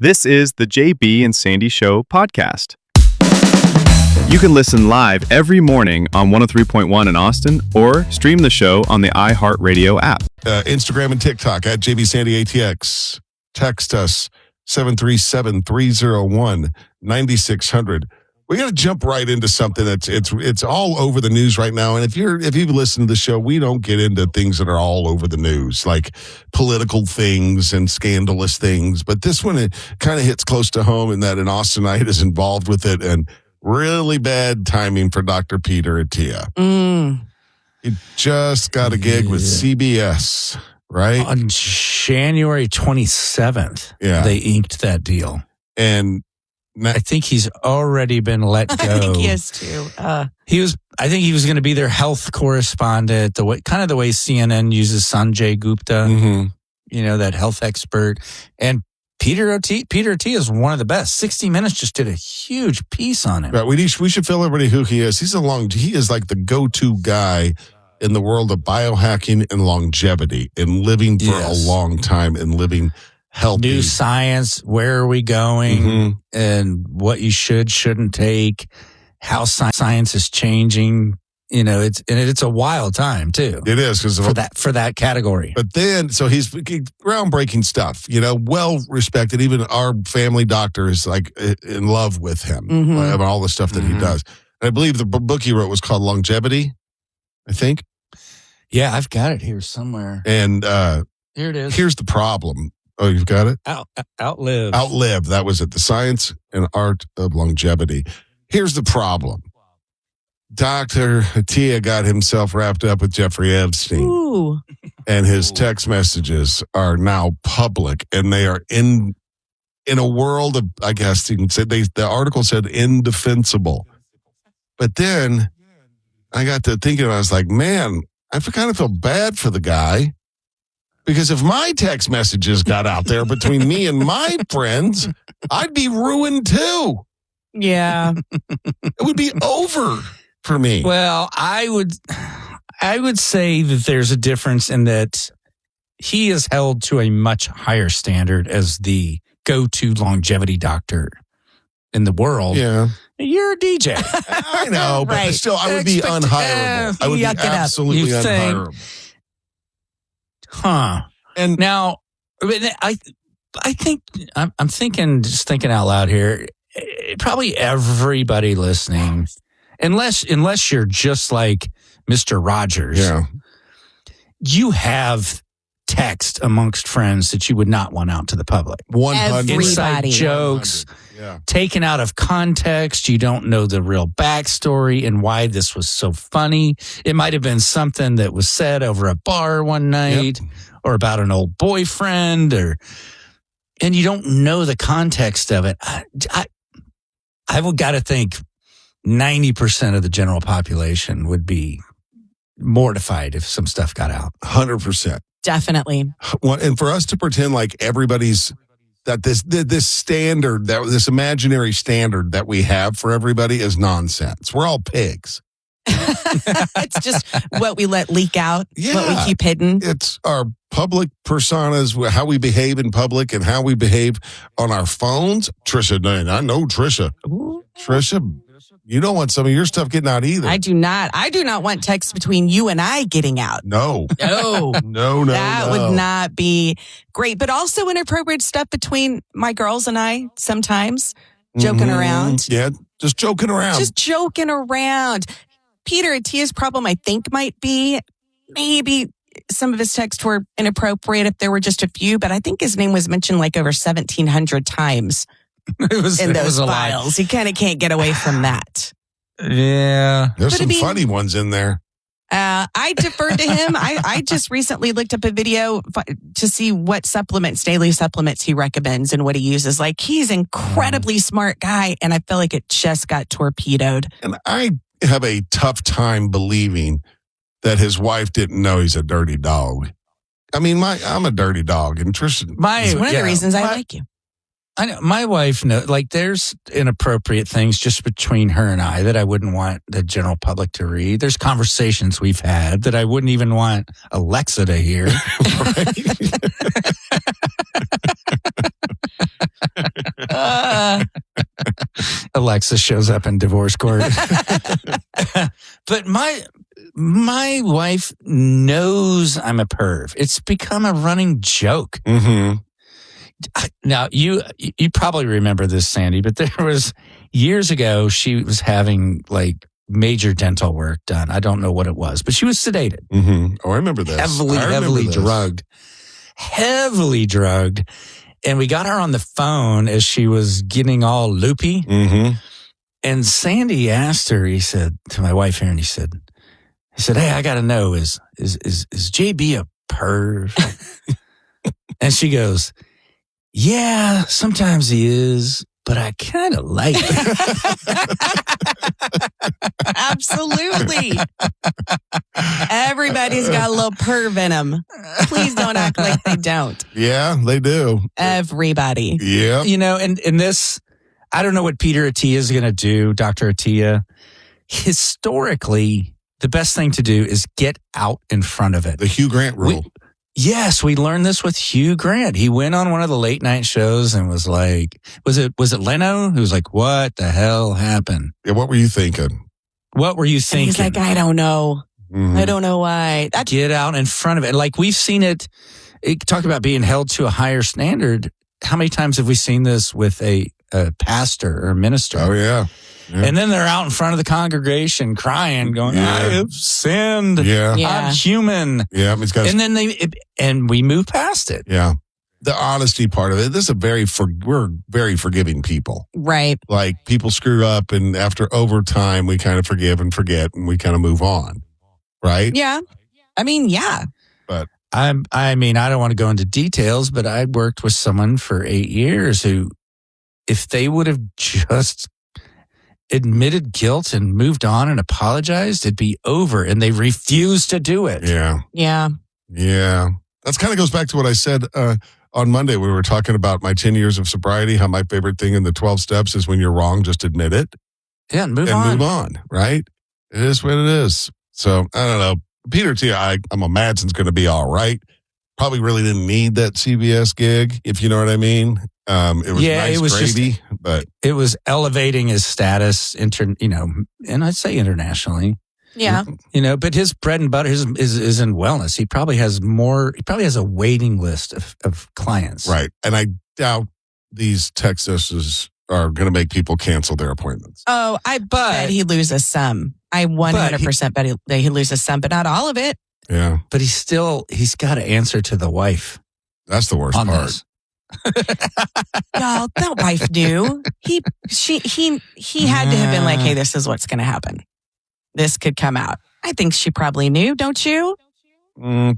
This is the JB and Sandy Show podcast. You can listen live every morning on 103.1 in Austin or stream the show on the iHeartRadio app. Instagram and TikTok at JBSandyATX. Text us 737-301-9600. We got to jump right into something it's all over the news right now. And if you've listened to the show, we don't get into things that are all over the news, like political things and scandalous things. But this one, it kind of hits close to home in that an Austinite is involved with it, and really bad timing for Dr. Peter Atiyah. He just got a gig with CBS, right? On January 27th, they inked that deal. And I think he's already been let go. I think he is too. I think he was going to be their health correspondent, the way CNN uses Sanjay Gupta, that health expert. And Peter Atiyah is one of the best. 60 Minutes just did a huge piece on him. Right, we should tell everybody who he is. He is like the go-to guy in the world of biohacking and longevity and living for a long time and living healthy. New science, where are we going, and what you shouldn't take, how science is changing. It's a wild time too. It is because for that category. But then, so he's groundbreaking stuff. Well respected. Even our family doctor is like in love with him about all the stuff that he does. And I believe the book he wrote was called Longevity. I think. Yeah, I've got it here somewhere. And here it is. Here's the problem. Oh, you've got it? Outlive. Outlive. That was it. The Science and Art of Longevity. Here's the problem. Dr. Atiyah got himself wrapped up with Jeffrey Epstein. Ooh. And his text messages are now public, and they are in a world of, I guess you can say, the article said indefensible. But then I got to thinking, I was like, man, I kind of feel bad for the guy. Because if my text messages got out there between me and my friends, I'd be ruined too. Yeah. It would be over for me. Well, I would say that there's a difference in that he is held to a much higher standard as the go-to longevity doctor in the world. Yeah. You're a DJ. I know, but Right. still, I would be unhireable. I would be absolutely unhireable. Huh. And now, I think I'm thinking out loud here. Probably everybody listening, unless you're just like Mr. Rogers, you have text amongst friends that you would not want out to the public. 100 inside jokes, taken out of context. You don't know the real backstory and why this was so funny. It might have been something that was said over a bar one night or about an old boyfriend, and you don't know the context of it. I've got to think 90% of the general population would be mortified if some stuff got out. 100%. Definitely. And for us to pretend like everybody's that this standard, that this imaginary standard that we have for everybody is nonsense. We're all pigs. It's just what we let leak out, what we keep hidden. It's our public personas, how we behave in public and how we behave on our phones. Tricia, I know Tricia. Ooh. Tricia, you don't want some of your stuff getting out either. I do not want texts between you and I getting out. No. No. That would not be great. But also inappropriate stuff between my girls and I sometimes. Joking around. Yeah, just joking around. Peter Atiyah's problem, I think, might be maybe some of his texts were inappropriate if there were just a few, but I think his name was mentioned like over 1,700 times in those files. He kind of can't get away from that. Yeah. There's some funny ones in there. I deferred to him. I just recently looked up a video to see what daily supplements he recommends and what he uses. Like, he's an incredibly smart guy, and I feel like it just got torpedoed. And I have a tough time believing that his wife didn't know he's a dirty dog. I mean, I'm a dirty dog, and Tricia. It's one of the reasons I like you. I know my wife knows. Like, there's inappropriate things just between her and I that I wouldn't want the general public to read. There's conversations we've had that I wouldn't even want Alexa to hear. Alexa shows up in divorce court. But my wife knows I'm a perv. It's become a running joke. Mm-hmm. Now, you probably remember this, Sandy, but there was years ago, she was having like major dental work done. I don't know what it was, but she was sedated. Mm-hmm. Oh, I remember this. Heavily drugged. And we got her on the phone as she was getting all loopy. Mm-hmm. And Sandy asked her, he said, to my wife here, and he said, hey, I got to know, is JB a perv? And she goes, yeah, sometimes he is, but I kind of like it. Absolutely. Everybody's got a little perv in them. Please don't act like they don't. Yeah, they do. Everybody. Yeah. You know, and this, I don't know what Peter Atiyah is going to do, Dr. Atiyah. Historically, the best thing to do is get out in front of it. The Hugh Grant rule. Yes, we learned this with Hugh Grant. He went on one of the late night shows and was like, was it Leno? Who was like, what the hell happened? Yeah, what were you thinking? What were you thinking? And he's like, I don't know. Mm-hmm. I don't know why. Get out in front of it. Like we've seen it. Talk about being held to a higher standard. How many times have we seen this with a pastor or a minister? Oh, yeah. And then they're out in front of the congregation crying, going, I have sinned. Yeah. I'm human. Yeah. And then and we move past it. Yeah. The honesty part of it. This is we're very forgiving people. Right. Like people screw up and after over time, we kind of forgive and forget and we kind of move on. Right? Yeah. I mean, yeah. But I don't want to go into details, but I worked with someone for 8 years who, if they would have just admitted guilt and moved on and apologized, it'd be over. And they refused to do it. Yeah. Yeah. Yeah. That kind of goes back to what I said on Monday. We were talking about my 10 years of sobriety, how my favorite thing in the 12 steps is when you're wrong, just admit it. Yeah, and move on, right? It is what it is. So, I don't know. Peter T, I'm a Madsen's going to be all right. Probably really didn't need that CBS gig, if you know what I mean. It was nice, it was gravy, but it was elevating his status, and I'd say internationally. Yeah, but his bread and butter is in wellness. He probably has a waiting list of clients, right? And I doubt these text messages are going to make people cancel their appointments. Oh, bet he loses some. I 100% bet he loses some, but not all of it. Yeah, but he's got to answer to the wife. That's the worst part. Y'all, that wife knew. He had to have been like, hey, this is what's going to happen. This could come out. I think she probably knew, don't you?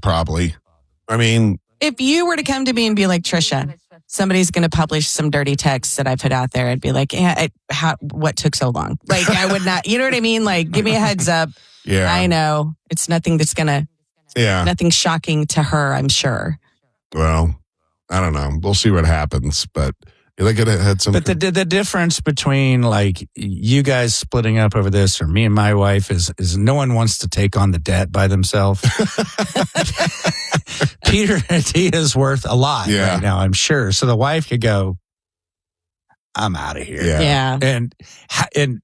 Probably. I mean, if you were to come to me and be like, Tricia, somebody's going to publish some dirty texts that I put out there, I'd be like, yeah, what took so long? Like, I would not, you know what I mean? Like, give me a heads up. Yeah. I know. It's nothing that's going to, nothing shocking to her, I'm sure. Well, I don't know. We'll see what happens, but they could have had some. But the difference between like you guys splitting up over this or me and my wife is no one wants to take on the debt by themselves. Peter Atiyah is worth a lot right now, I'm sure. So the wife could go, I'm out of here. Yeah. And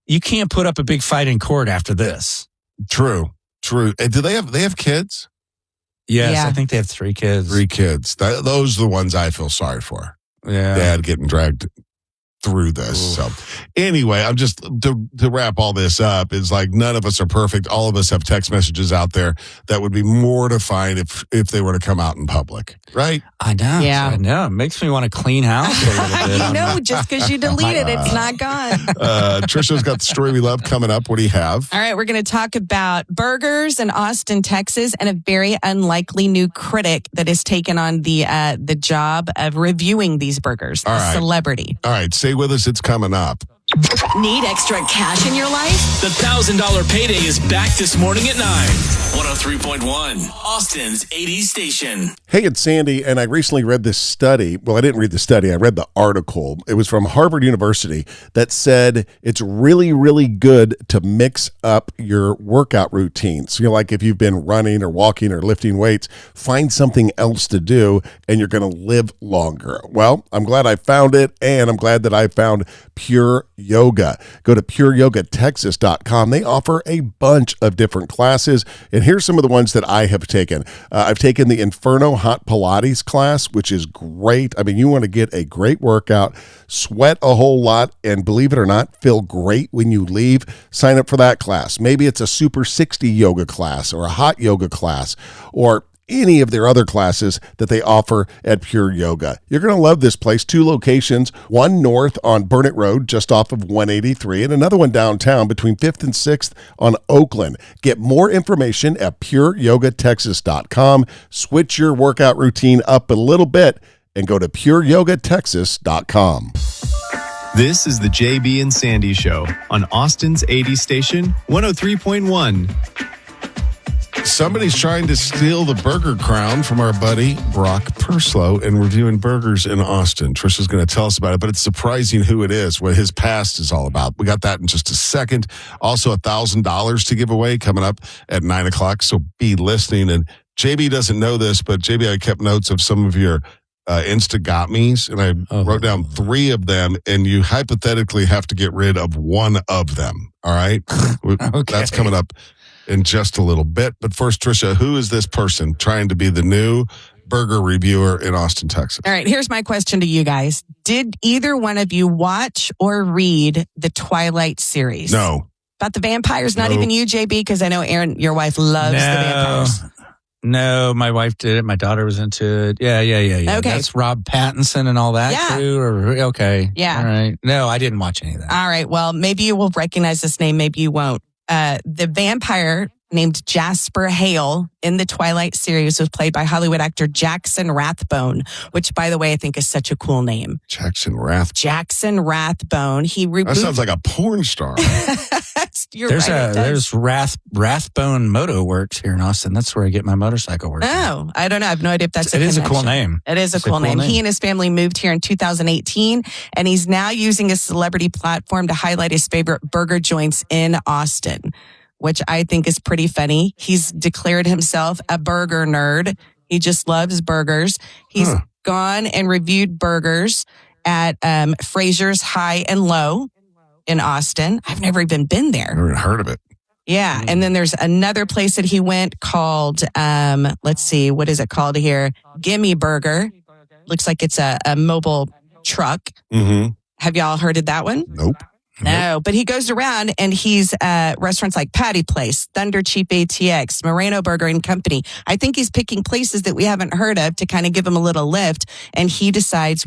you can't put up a big fight in court after this. True. Do they have kids? Yes, I think they have 3 kids. 3 kids. Those are the ones I feel sorry for. Yeah. Dad getting dragged through this. Oof. So anyway, I'm just to wrap all this up is like none of us are perfect. All of us have text messages out there that would be mortified if they were to come out in public. Right? I know. Yeah. I know. It makes me want to clean house a little bit. You know, just because you delete it, it's not gone. Tricia's got the story we love coming up. What do you have? All right, we're going to talk about burgers in Austin, Texas, and a very unlikely new critic that has taken on the job of reviewing these burgers. All right. Celebrity. All right, stay with us. It's coming up. Need extra cash in your life? The $1,000 payday is back this morning at 9. 103.1, Austin's 80s station. Hey, it's Sandy, and I recently read this study. Well, I didn't read the study. I read the article. It was from Harvard University that said it's really, really good to mix up your workout routines. Like if you've been running or walking or lifting weights, find something else to do, and you're going to live longer. Well, I'm glad I found it, and I'm glad that I found Pure Yoga. Go to pureyogatexas.com. They offer a bunch of different classes, and here's some of the ones that I have taken. I've taken the Inferno Hot Pilates class, which is great. I mean, you want to get a great workout, sweat a whole lot, and believe it or not, feel great when you leave. Sign up for that class. Maybe it's a Super 60 yoga class or a hot yoga class or any of their other classes that they offer at Pure Yoga. You're going to love this place. 2 locations, one north on Burnett Road, just off of 183, and another one downtown between 5th and 6th on Oakland. Get more information at pureyogatexas.com. Switch your workout routine up a little bit and go to pureyogatexas.com. This is the JB and Sandy Show on Austin's 80s station, 103.1. Somebody's trying to steal the burger crown from our buddy Brock Perslow and reviewing burgers in Austin. Tricia's going to tell us about it, but it's surprising who it is, what his past is all about. We got that in just a second. Also, $1,000 to give away coming up at 9 o'clock, so be listening. And JB doesn't know this, but JB, I kept notes of some of your Insta-got-me's, and I wrote down 3 of them, and you hypothetically have to get rid of one of them, all right? Okay. That's coming up in just a little bit. But first, Tricia, who is this person trying to be the new burger reviewer in Austin, Texas? All right, here's my question to you guys. Did either one of you watch or read the Twilight series? No. About the vampires? Not even you, JB, because I know Aaron, your wife, loves the vampires. No, my wife did it. My daughter was into it. Yeah. Okay. That's Rob Pattinson and all that too? Okay. Yeah. All right. No, I didn't watch any of that. All right. Well, maybe you will recognize this name. Maybe you won't. The vampire named Jasper Hale in the Twilight series was played by Hollywood actor Jackson Rathbone, which, by the way, I think is such a cool name. Jackson Rathbone. That sounds like a porn star. There's Rathbone Moto Works here in Austin. That's where I get my motorcycle work. Oh, I don't know. I have no idea if that's a connection. It is a cool name. It is a cool name. He and his family moved here in 2018, and he's now using a celebrity platform to highlight his favorite burger joints in Austin, which I think is pretty funny. He's declared himself a burger nerd. He just loves burgers. He's gone and reviewed burgers at Fraser's High and Low in Austin. I've never even been there. Never even heard of it. Yeah. And then there's another place that he went called, let's see, what is it called here? Gimme Burger. Looks like it's a mobile truck. Mm-hmm. Have y'all heard of that one? Nope. No, but he goes around and he's restaurants like Patty Place, Thunder Cheap ATX, Moreno Burger and Company. I think he's picking places that we haven't heard of to kind of give him a little lift, and he decides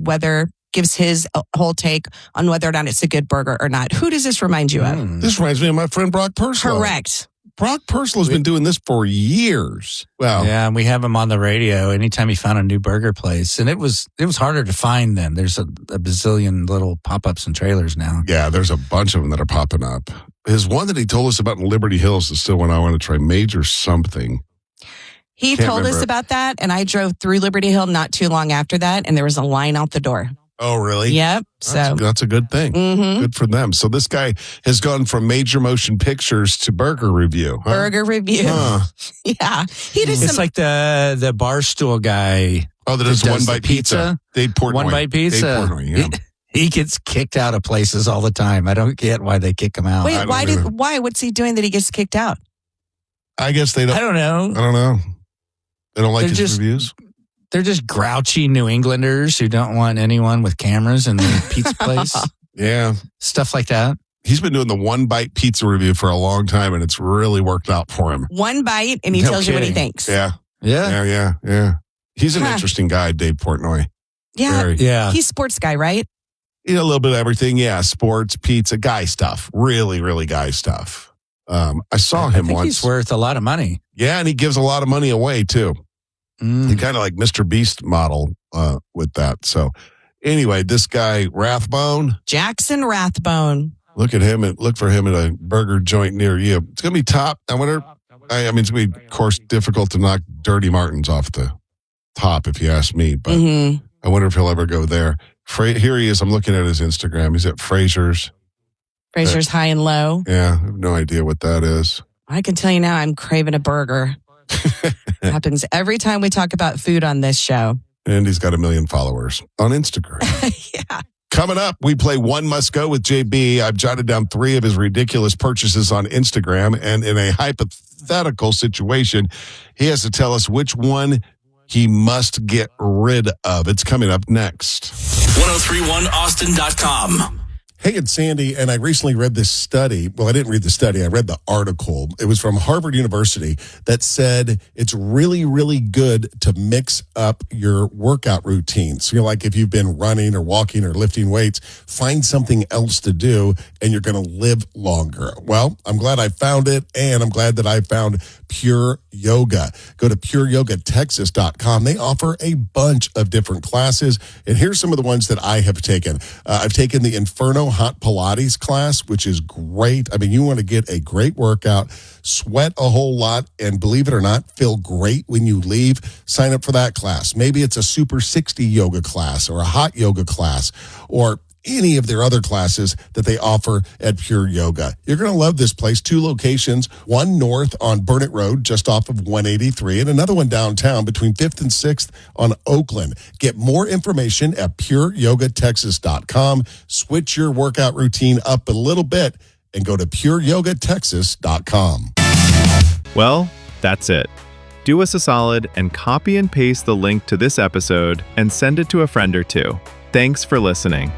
gives his whole take on whether or not it's a good burger or not. Who does this remind you of? This reminds me of my friend Brock Perslow. Correct. Brock Perslow's been doing this for years. Well, yeah, and we have him on the radio anytime he found a new burger place. And it was harder to find then. There's a bazillion little pop-ups and trailers now. Yeah, there's a bunch of them that are popping up. His one that he told us about in Liberty Hills is still one I want to try, Major something. He told us about that, and I drove through Liberty Hill not too long after that, and there was a line out the door. Oh, really? Yep. That's a good thing. Mm-hmm. Good for them. So this guy has gone from major motion pictures to burger review. Huh? Burger review. Huh. Yeah. It's like the Barstool guy. Oh, that is One Bite Pizza. Dave Portnoy. One Bite Pizza. Dave Portnoy, yeah. He gets kicked out of places all the time. I don't get why they kick him out. Wait, why? What's he doing that he gets kicked out? I guess they don't. I don't know. They don't like his reviews. They're just grouchy New Englanders who don't want anyone with cameras in the pizza place. Yeah. Stuff like that. He's been doing the One Bite Pizza review for a long time, and it's really worked out for him. One bite, and he tells you what he thinks. Yeah. He's an interesting guy, Dave Portnoy. Yeah. He's a sports guy, right? A little bit of everything. Yeah. Sports, pizza, guy stuff. Really, really guy stuff. I saw him once. He's worth a lot of money. Yeah, and he gives a lot of money away, too. He kind of like Mr. Beast model with that. So, Anyway, this guy, Rathbone. Jackson Rathbone. Look at him and look for him at a burger joint near you. It's going to be top. I wonder, I mean, it's going to be, of course, difficult to knock Dirty Martins off the top, if you ask me, but I wonder if he'll ever go there. Here he is. I'm looking at his Instagram. He's at Fraser's. Fraser's High and Low. Yeah, I have no idea what that is. I can tell you now, I'm craving a burger. Happens every time we talk about food on this show. And he's got 1 million followers on Instagram. Yeah. Coming up, we play One Must Go with JB. I've jotted down 3 of his ridiculous purchases on Instagram. And in a hypothetical situation, he has to tell us which one he must get rid of. It's coming up next. 1031austin.com. Hey, it's Sandy, and I recently read this study. Well, I didn't read the study. I read the article. It was from Harvard University that said it's really, really good to mix up your workout routine. So, like if you've been running or walking or lifting weights, find something else to do, and you're going to live longer. Well, I'm glad I found it, and I'm glad that I found Pure Yoga. Go to pureyogatexas.com. They offer a bunch of different classes, and here's some of the ones that I have taken. I've taken the Inferno Hot Pilates class, which is great. I mean, you want to get a great workout, sweat a whole lot, and believe it or not, feel great when you leave. Sign up for that class. Maybe it's a Super 60 yoga class or a hot yoga class or any of their other classes that they offer at Pure Yoga. You're going to love this place. 2 locations, one north on Burnett Road, just off of 183, and another one downtown between 5th and 6th on Oakland. Get more information at pureyogatexas.com. Switch your workout routine up a little bit and go to pureyogatexas.com. Well, that's it. Do us a solid and copy and paste the link to this episode and send it to a friend or two. Thanks for listening.